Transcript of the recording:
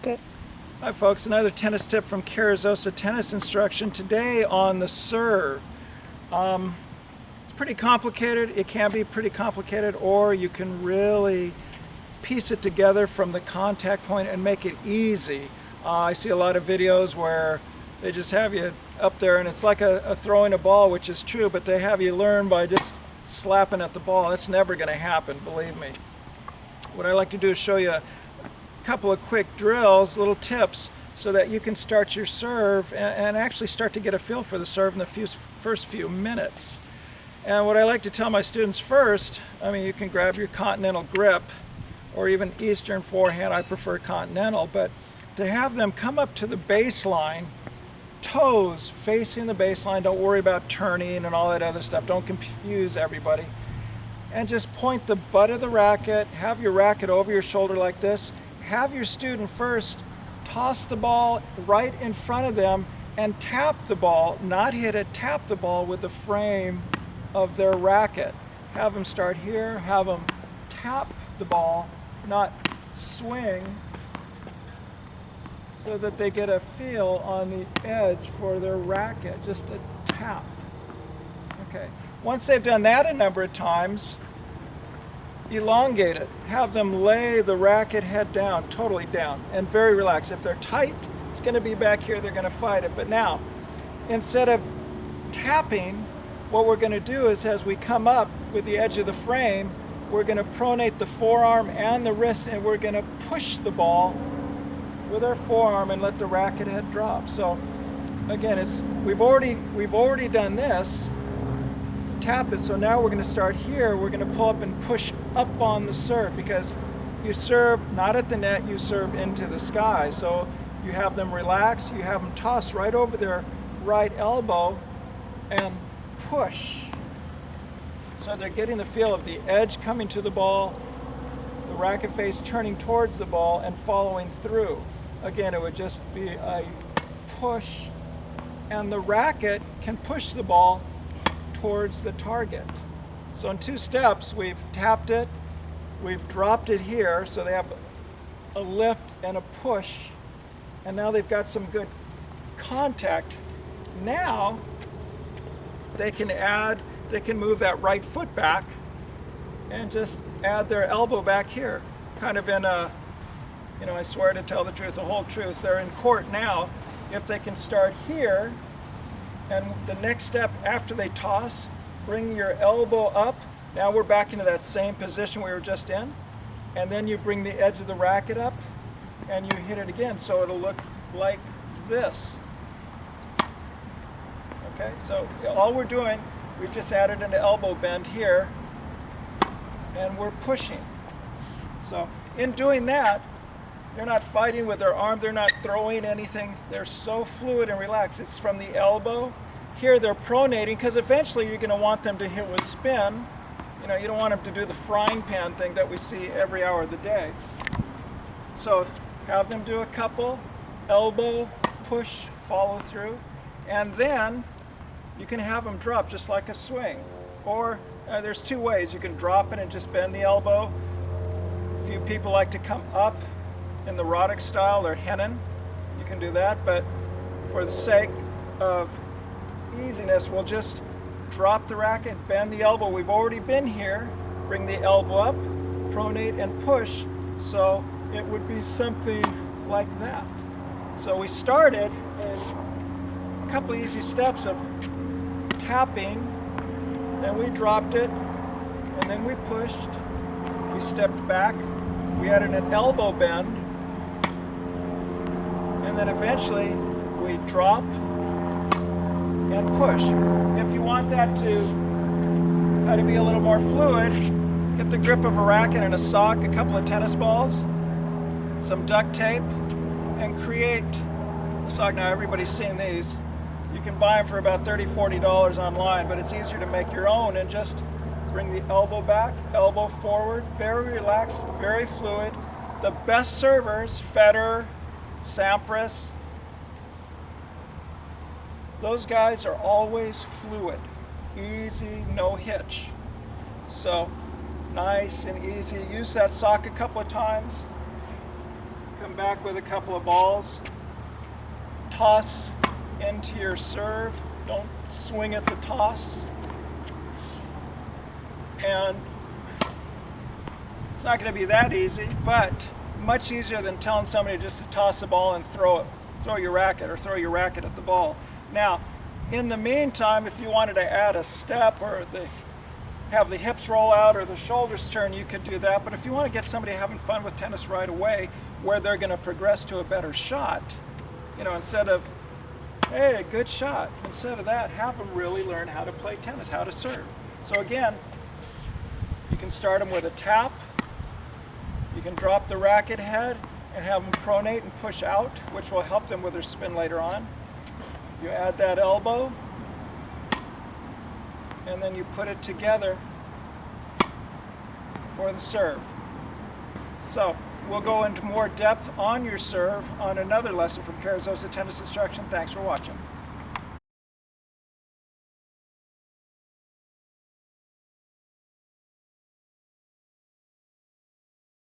Good. Hi folks, another tennis tip from Carrizosa Tennis Instruction. Today on the serve. It's pretty complicated. It can be pretty complicated, or you can really piece it together from the contact point and make it easy. I see a lot of videos where they just have you up there and it's like a throwing a ball, which is true, but they have you learn by just slapping at the ball. That's never going to happen, believe me. What I like to do is show you couple of quick drills, little tips, so that you can start your serve and actually start to get a feel for the serve in the first few minutes. And what I like to tell my students first, you can grab your continental grip or even Eastern forehand. I prefer continental, but to have them come up to the baseline, toes facing the baseline, don't worry about turning and all that other stuff, don't confuse everybody, and just point the butt of the racket, have your racket over your shoulder like this. Have your student first toss the ball right in front of them and tap the ball, not hit it, tap the ball with the frame of their racket. Have them start here, have them tap the ball, not swing, so that they get a feel on the edge for their racket, just a tap. Okay, once they've done that a number of times, elongate it. Have them lay the racket head down, totally down, and very relaxed. If they're tight, it's going to be back here, they're going to fight it. But now, instead of tapping, what we're going to do is as we come up with the edge of the frame, we're going to pronate the forearm and the wrist, and we're going to push the ball with our forearm and let the racket head drop. So again, we've already done this. Tap it. So now we're going to start here. We're going to pull up and push up on the serve, because you serve not at the net, you serve into the sky. So you have them relax, you have them toss right over their right elbow and push. So they're getting the feel of the edge coming to the ball, the racket face turning towards the ball and following through. Again, it would just be a push, and the racket can push the ball towards the target. So in 2 steps, we've tapped it, we've dropped it here, so they have a lift and a push, and now they've got some good contact. Now they can move that right foot back and just add their elbow back here, kind of in a, I swear to tell the truth, the whole truth. They're in court now. If they can start here, and the next step after they toss, bring your elbow up. Now we're back into that same position we were just in. And then you bring the edge of the racket up and you hit it again. So it'll look like this. Okay, so all we're doing, we've just added an elbow bend here and we're pushing. So in doing that, they're not fighting with their arm, they're not throwing anything, they're so fluid and relaxed. It's from the elbow. Here they're pronating, because eventually you're going to want them to hit with spin. You don't want them to do the frying pan thing that we see every hour of the day. So have them do a couple, elbow, push, follow through, and then you can have them drop just like a swing. Or there's 2 ways. You can drop it and just bend the elbow. A few people like to come up in the Roddick style or Hennen. You can do that, but for the sake of easiness, we'll just drop the racket, bend the elbow. We've already been here. Bring the elbow up, pronate and push. So it would be something like that. So we started in a couple of easy steps of tapping, then we dropped it, and then we pushed. We stepped back, we added an elbow bend, and then eventually we drop and push. If you want that to kind of be a little more fluid, get the grip of a racket and a sock, a couple of tennis balls, some duct tape, and create a sock. Now everybody's seen these. You can buy them for about $30, $40 online, but it's easier to make your own and just bring the elbow back, elbow forward, very relaxed, very fluid. The best servers, Federer, Sampras, those guys are always fluid, easy, no hitch. So nice and easy. Use that sock a couple of times. Come back with a couple of balls. Toss into your serve. Don't swing at the toss. And it's not going to be that easy, but much easier than telling somebody just to toss the ball and throw your racket, or throw your racket at the ball. Now, in the meantime, if you wanted to add a step or have the hips roll out or the shoulders turn, you could do that. But if you want to get somebody having fun with tennis right away, where they're going to progress to a better shot, instead of, hey, good shot, instead of that, have them really learn how to play tennis, how to serve. So again, you can start them with a tap. You can drop the racket head and have them pronate and push out, which will help them with their spin later on. You add that elbow, and then you put it together for the serve. So we'll go into more depth on your serve on another lesson from Carrizosa Tennis Instruction. Thanks for watching.